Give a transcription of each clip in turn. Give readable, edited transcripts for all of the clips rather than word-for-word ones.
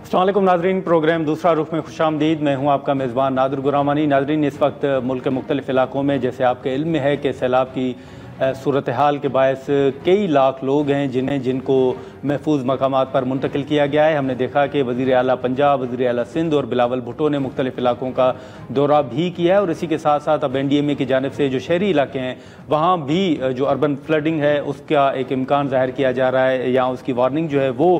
अस्सलाम वालेकुम नाजरीन, प्रोग्राम दूसरा रुख में खुशामदीद। मैं हूं आपका मेज़बान नादिर गुरामानी। नाजरीन, इस वक्त मुल्क के मुख्तलिफ़ इलाकों में जैसे आपके इल्म में है कि सैलाब की सूरत हाल के बायस कई लाख लोग हैं जिनको महफूज मकामात पर मुंतकिल किया गया है। हमने देखा कि वज़ीर आला पंजाब, वज़ीर आला सिंध और बिलावल भुट्टो ने मुख्तलिफ़ इलाकों का दौरा भी किया है और इसी के साथ साथ अब NDMA की जानिब से जो शहरी इलाके हैं वहाँ भी जो अर्बन फ्लडिंग है उसका एक इम्कान ज़ाहिर किया जा रहा है या उसकी वार्निंग जो है वो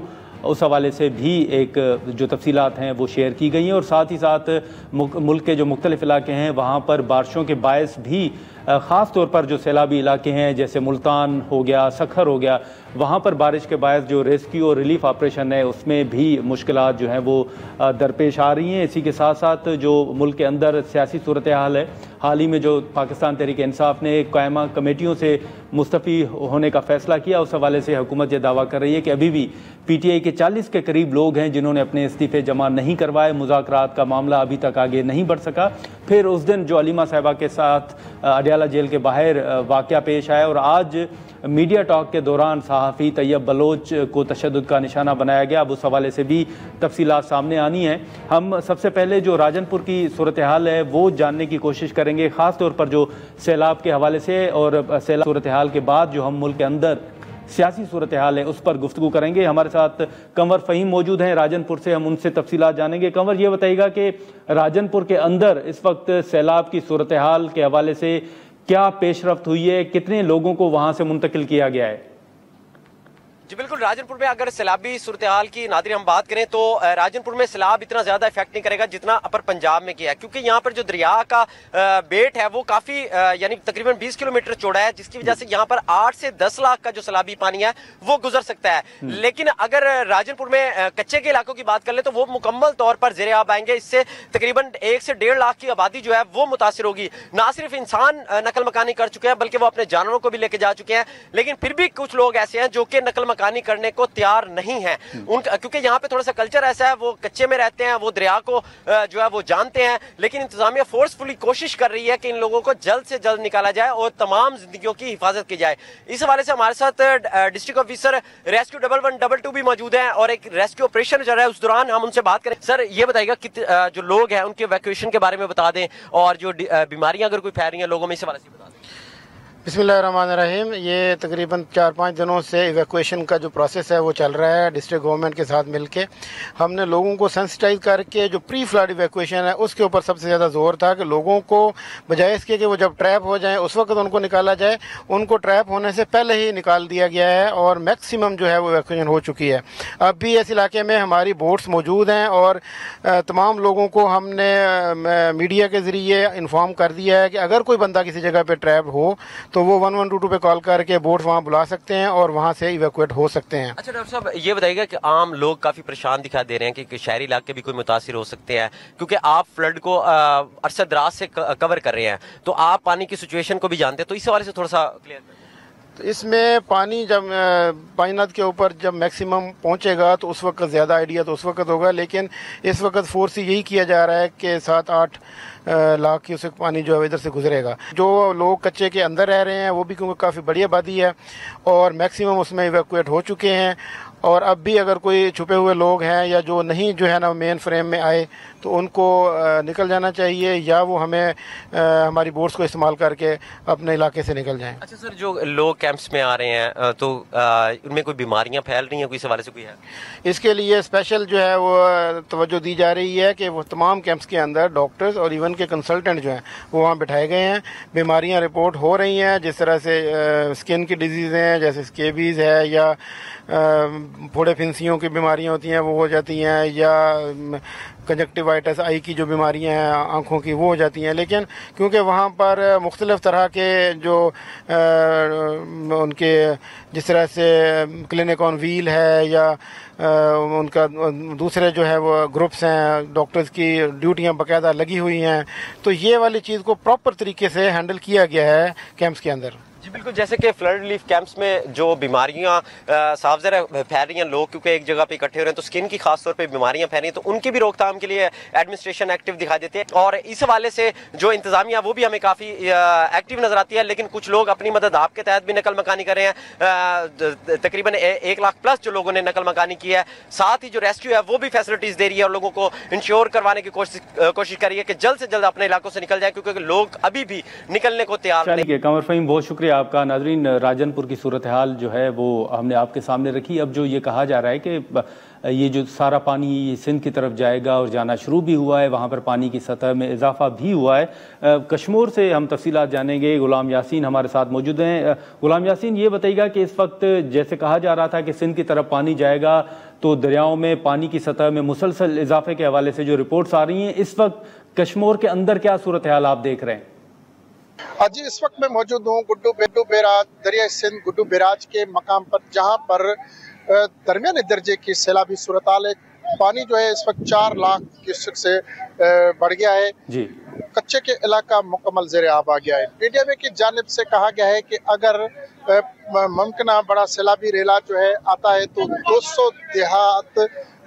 उस हवाले से भी एक जो तफसीलात हैं वो शेयर की गई हैं। और साथ ही साथ मुल्क के जो मुख्तलिफ़ इलाके हैं वहाँ पर बारिशों के बायस भी ख़ास तौर पर जो सैलाबी इलाके हैं जैसे मुल्तान हो गया, सखर हो गया, वहाँ पर बारिश के बायस जो रेस्क्यू और रिलीफ ऑपरेशन है उसमें भी मुश्किलात जो हैं वो दरपेश आ रही हैं। इसी के साथ साथ जो मुल्क के अंदर सियासी सूरत हाल है, हाल ही में जो पाकिस्तान तहरीक इंसाफ ने कायमा कमेटियों से मुस्तफ़ी होने का फ़ैसला किया, उस हवाले से हुकूमत ये दावा कर रही है कि अभी भी PTI के 40 के करीब लोग हैं जिन्होंने अपने इस्तीफ़े जमा नहीं करवाए। मुज़ाकरात का मामला अभी तक आगे नहीं बढ़ सका। फिर उस दिन जो अलीमा साहिबा के साथ अडियाला जेल के बाहर वाक़या पेश आया और आज मीडिया टॉक के दौरान सहाफ़ी तैयब बलोच को तशद्दुद का निशाना बनाया गया। अब उस हवाले से भी तफसीलात सामने आनी है। हम सबसे पहले जो राजनपुर की सूरत हाल है वो जानने की कोशिश करेंगे, ख़ास तौर पर जो सैलाब के हवाले से, और सैलाब सूरत हाल के बाद जो हम मुल्क के अंदर सियासी सूरत हाल है उस पर गुफ्तगू करेंगे। हमारे साथ कंवर फ़हीम मौजूद हैं राजनपुर से, हम उनसे तफसीलात जानेंगे। कंवर, ये बताइएगा कि राजनपुर के अंदर इस वक्त सैलाब की सूरत हाल के हवाले से क्या पेशरफ्त हुई है, कितने लोगों को वहाँ से मुंतकिल किया गया है? जी बिल्कुल, राजनपुर में अगर सैलाबी सूरत हाल की नादिर हम बात करें तो राजनपुर में सैलाब इतना ज्यादा इफेक्ट नहीं करेगा जितना अपर पंजाब में किया है, क्योंकि यहाँ पर जो दरिया का बेट है वो काफी यानी तकरीबन 20 किलोमीटर चौड़ा है, जिसकी वजह से यहाँ पर 8 से 10 लाख का जो सैलाबी पानी है वो गुजर सकता है। लेकिन अगर राजनपुर में कच्चे के इलाकों की बात कर ले तो वो मुकम्मल तौर पर ज़ेरे आब आएंगे। इससे तकरीबन 1 से 1.5 लाख की आबादी जो है वो मुतासिर होगी। ना सिर्फ इंसान नकल मकानी कर चुके हैं बल्कि वो अपने जानवरों को भी लेके जा चुके हैं, लेकिन फिर भी कुछ लोग ऐसे हैं जो कि नकल मकानी करने को तैयार नहीं है। क्योंकि यहाँ पे थोड़ा सा कल्चर ऐसा है, वो कच्चे में रहते हैं, वो दरिया को जो है वो जानते हैं, लेकिन इंतजामिया फोर्सफुली कोशिश कर रही है कि इन लोगों को जल्द से जल्द निकाला जाए और तमाम जिंदगियों की हिफाजत की जाए। इस हवाले से हमारे साथ डिस्ट्रिक्ट ऑफिसर रेस्क्यू 1122 भी मौजूद है और एक रेस्क्यू ऑपरेशन चल रहा है, उस दौरान हम उनसे बात करें। सर, ये बताइएगा जो लोग हैं उनके इवैक्यूएशन के बारे में बता दें और जो बीमारियां अगर कोई फैल रही हैं लोगों में, इस हवाले से बता दें। बिस्मिल्लाहिर्रहमानिर्रहीम। ये तकरीबन 4-5 दिनों से इवैक्यूएशन का जो प्रोसेस है वो चल रहा है। डिस्ट्रिक्ट गवर्नमेंट के साथ मिलके हमने लोगों को सेंसिटाइज करके जो प्री फ्लड इवैक्यूएशन है उसके ऊपर सबसे ज़्यादा जोर था कि लोगों को बजाय इसके कि वो जब ट्रैप हो जाएं उस वक्त उनको निकाला जाए, उनको ट्रैप होने से पहले ही निकाल दिया गया है और मैक्सिमम जो है वो इवैक्यूएशन हो चुकी है। अब भी इस इलाके में हमारी बोट्स मौजूद हैं और तमाम लोगों को हमने मीडिया के ज़रिए इन्फॉर्म कर दिया है कि अगर कोई बंदा किसी जगह पर ट्रैप हो तो वो 1122 पे कॉल करके बोट वहाँ बुला सकते हैं और वहाँ से इवैक्यूएट हो सकते हैं। अच्छा डॉक्टर साहब, ये बताइएगा कि आम लोग काफी परेशान दिखाई दे रहे हैं कि शहरी इलाके भी कोई मुतासिर हो सकते हैं, क्योंकि आप फ्लड को अरसा दराज से कवर कर रहे हैं, तो आप पानी की सिचुएशन को भी जानते हैं, तो इस हवाले से थोड़ा सा क्लियर करें। तो इसमें पानी जब पानीनद के ऊपर जब मैक्सिमम पहुंचेगा तो उस वक्त ज़्यादा आइडिया तो उस वक्त होगा, लेकिन इस वक्त फोर्स यही किया जा रहा है कि 7-8 लाख की उससे पानी जो है इधर से गुजरेगा। जो लोग कच्चे के अंदर रह रहे हैं वो भी क्योंकि काफ़ी बड़ी आबादी है और मैक्सिमम उसमें इवैक्यूएट हो चुके हैं, और अब भी अगर कोई छुपे हुए लोग हैं या जो नहीं जो है ना मेन फ्रेम में आए तो उनको निकल जाना चाहिए या वो हमें हमारी बोट्स को इस्तेमाल करके अपने इलाके से निकल जाएं। अच्छा सर, जो लोग कैंप्स में आ रहे हैं तो उनमें कोई बीमारियां फैल रही हैं, कोई इस हवाले से कोई है? इसके लिए स्पेशल जो है वो तवज्जो दी जा रही है कि वो तमाम कैंप्स के अंदर डॉक्टर्स और इवन के कंसल्टेंट जो हैं वो वहाँ बिठाए गए हैं। बीमारियाँ रिपोर्ट हो रही हैं, जिस तरह से स्किन की डिजीज़ हैं जैसे स्केबीज़ है या फोड़े फिंसियों की बीमारियां होती हैं वो हो जाती हैं, या कंजक्टिवाइटिस आई की जो बीमारियां हैं आँखों की वो हो जाती हैं। लेकिन क्योंकि वहाँ पर मुख्तलिफ़ तरह के जो उनके जिस तरह से क्लिनिक ऑन व्हील है या उनका दूसरे जो है वो ग्रुप्स हैं, डॉक्टर्स की ड्यूटियाँ बाकायदा लगी हुई हैं, तो ये वाली चीज़ को प्रॉपर तरीके से हैंडल किया गया है कैंप्स के अंदर। जी बिल्कुल, जैसे कि फ्लड रिलीफ कैंप्स में जो बीमारियां साफ ज़रा फैल रही हैं, लोग क्योंकि एक जगह पे इकट्ठे हो रहे हैं तो स्किन की खास तौर पे बीमारियां फैल रही हैं, तो उनकी भी रोकथाम के लिए एडमिनिस्ट्रेशन एक्टिव दिखाई देती है। और इस हवाले से जो इंतजामिया वो भी हमें काफ़ी एक्टिव नजर आती है। लेकिन कुछ लोग अपनी मदद आपके तहत भी नकल मकानी कर रहे हैं। तकरीबन 1 लाख प्लस जो लोगों ने नकल मकानी की है, साथ ही जो रेस्क्यू है वो भी फैसिलिटीज दे रही है और लोगों को इंश्योर करवाने की कोशिश कर रही है कि जल्द से जल्द अपने इलाकों से निकल जाए, क्योंकि लोग अभी भी निकलने को तैयार नहीं है। कमर फहीम, बहुत शुक्रिया आपका। नाजरीन, राजनपुर की सूरत हाल जो है वो हमने आपके सामने रखी। अब जो ये कहा जा रहा है कि ये जो सारा पानी सिंध की तरफ जाएगा और जाना शुरू भी हुआ है, वहाँ पर पानी की सतह में इजाफा भी हुआ है। कश्मीर से हम तफसीलात जानेंगे। गुलाम यासीन हमारे साथ मौजूद हैं। गुलाम यासीन, ये बताइएगा कि इस वक्त जैसे कहा जा रहा था कि सिंध की तरफ पानी जाएगा तो दरियाओं में पानी की सतह में मुसलसल इजाफे के हवाले से जो रिपोर्ट्स आ रही हैं, इस वक्त कश्मीर के अंदर क्या सूरत हाल आप देख रहे हैं? जी, इस वक्त मैं मौजूद हूँ गुड्डू बैराज, दरिया सिंध गुड्डू बैराज के मकाम पर, जहाँ पर दरमियाने दर्जे की सैलाबी सूरत हाल है। पानी जो है इस वक्त 4 लाख क्यूसेक से बढ़ गया है जी। कच्चे के इलाका मुकम्मल ज़ेरे आब आ गया है। पीडीएम की जानिब से कहा गया है कि अगर मुमकिन बड़ा सैलाबी रेला जो है आता है तो 200 देहात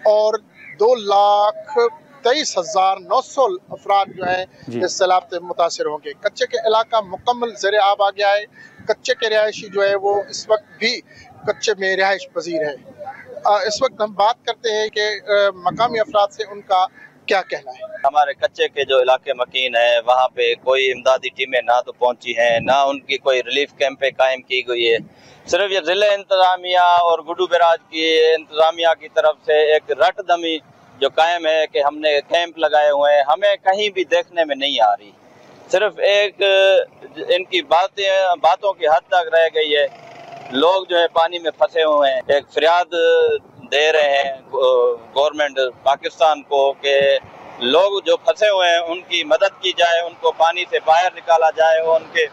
और 2,23,900 अफराद जो है इस सैलाब से मुतासर होंगे। कच्चे के इलाका मुकम्मल ज़ेरे आब आ गया है। कच्चे के रिहायशी जो है वो इस वक्त भी कच्चे में रिहाइश पजीर है। इस वक्त हम बात करते हैं कि मकामी अफराद से उनका क्या कहना है। हमारे कच्चे के जो इलाके मकीन है, वहाँ पे कोई इमदादी टीमें ना तो पहुँची हैं, ना उनकी कोई रिलीफ कैंप कायम की गई है। सिर्फ ये जिले इंतजामिया और गुड्डू बैराज की इंतजामिया की तरफ से एक रट दमी जो कायम है कि हमने कैंप लगाए हुए हैं, हमें कहीं भी देखने में नहीं आ रही। सिर्फ एक इनकी बातों की हद तक रह गई है। लोग जो है पानी में फंसे हुए हैं। एक फरियाद दे रहे हैं गवर्नमेंट पाकिस्तान को कि लोग जो फंसे हुए हैं उनकी मदद की जाए, उनको पानी से बाहर निकाला जाए और उनके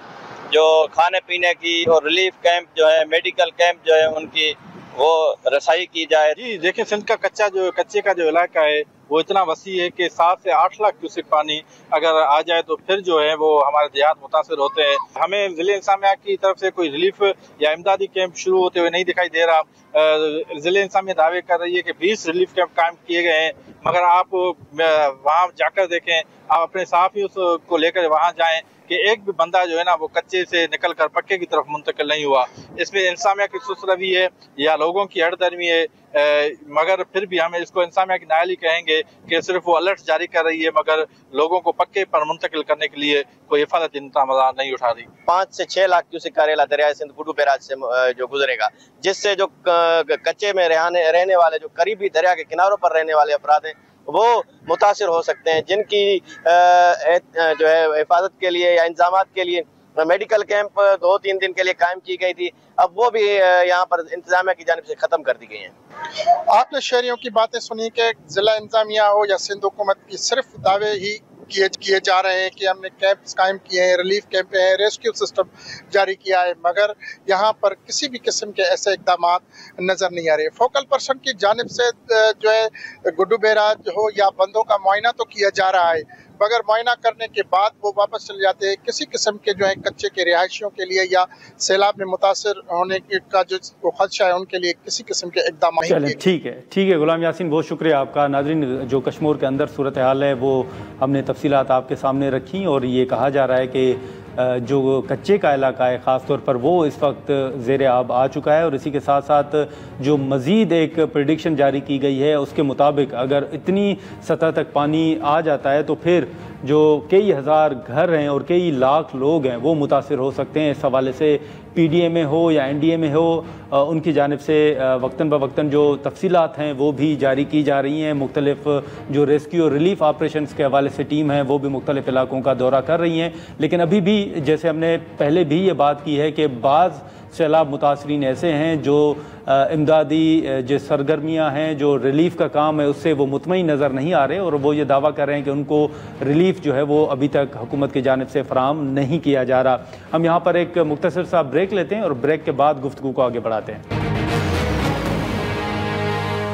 जो खाने पीने की और रिलीफ कैंप जो है, मेडिकल कैंप जो है, उनकी वो रसाई की जाए। जी देखिए, सिंध का कच्चे का जो इलाका है वो इतना वसी है कि 7 से 8 लाख क्यूसेक पानी अगर आ जाए तो फिर जो है वो हमारे देहात मुतासर होते हैं। हमें जिले इंतजामिया की तरफ से कोई रिलीफ या इमदादी कैंप शुरू होते हुए नहीं दिखाई दे रहा। जिले इंतजामिया दावे कर रही है कि 20 रिलीफ कैंप कायम किए गए हैं, मगर आप वहाँ जाकर देखें, आप अपने सहाफियों को लेकर वहाँ जाएं कि एक भी बंदा जो है ना वो कच्चे से निकल कर पक्के की तरफ मुंतकिल नहीं हुआ। इसमें इंतजामिया की सुस्तरवी है या लोगों की हड़दर्मी है, मगर फिर भी हम इसको इंतजामिया की नाअहली कहेंगे कि सिर्फ वो अलर्ट जारी कर रही है, मगर लोगों को पक्के पर मुंतकिल करने के लिए कोई हिफाजती इंतजाम नहीं उठा रही। 5 से 6 लाख क्यूसेक का रेला दरिया सिंध गुड्डू बैराज से जो गुजरेगा, जिससे जो कच्चे में रहने वाले जो करीबी दरिया के किनारों पर रहने वाले अफराद हैं वो मुतासिर हो सकते हैं, जिनकी जो है हिफाजत के लिए या इंतजामात के लिए मेडिकल कैंप 2-3 दिन के लिए कायम की गई थी, अब वो भी यहाँ पर इंतजामिया की जानिब से खत्म कर दी गई हैं। आपने शहरियों की बातें सुनी कि जिला इंतजामिया हो या सिंध हुकूमत की सिर्फ दावे ही किए जा रहे हैं कि हमने कैंप्स कायम किए हैं, रिलीफ कैंप है, रेस्क्यू सिस्टम जारी किया है, मगर यहाँ पर किसी भी किस्म के ऐसे इकदाम नज़र नहीं आ रहे। फोकल पर्सन की जानिब से जो है गुड्डू बैराज हो या बंदों का मुआयना तो किया जा रहा है, मगर मुआयना करने के बाद वो वापस चले जाते हैं। किसी किस्म के जो है कच्चे के रिहायशियों के लिए या सैलाब में मुतासर होने का जो खदशा है उनके लिए किसी किस्म के इकदाम नहीं। ठीक है गुलाम यासीन, बहुत शुक्रिया आपका। नाज़रीन, जो कश्मीर के अंदर सूरत हाल है वो हमने तफसीलात आपके सामने रखी और ये कहा जा रहा है कि जो कच्चे का इलाका है ख़ास तौर पर वो इस वक्त ज़ेर आब आ चुका है और इसी के साथ साथ जो मज़ीद एक प्रेडिक्शन जारी की गई है उसके मुताबिक अगर इतनी सतह तक पानी आ जाता है तो फिर जो कई हज़ार घर हैं और कई लाख लोग हैं वो मुतासिर हो सकते हैं। इस हवाले से पीडीए में हो या एनडीए में हो उनकी जानिब से वक्तन ब वक्तन जो तफसीलात हैं वो भी जारी की जा रही हैं। मुख्तलिफ जो रेस्क्यू और रिलीफ ऑपरेशंस के हवाले से टीम है वो भी मुख्तलिफ इलाकों का दौरा कर रही हैं, लेकिन अभी भी जैसे हमने पहले भी ये बात की है कि बाज़ सैलाब मुतासरीन ऐसे हैं जो इमदादी जो सरगर्मियाँ हैं, जो रिलीफ का काम है उससे वो मुतमईन नज़र नहीं आ रहे और वो ये दावा कर रहे हैं कि उनको रिलीफ जो है वो अभी तक हुकूमत की जानिब से फराहम नहीं किया जा रहा। हम यहाँ पर एक मुख्तसर सा ब्रेक लेते हैं और ब्रेक के बाद गुफ्तगू को आगे बढ़ाते हैं।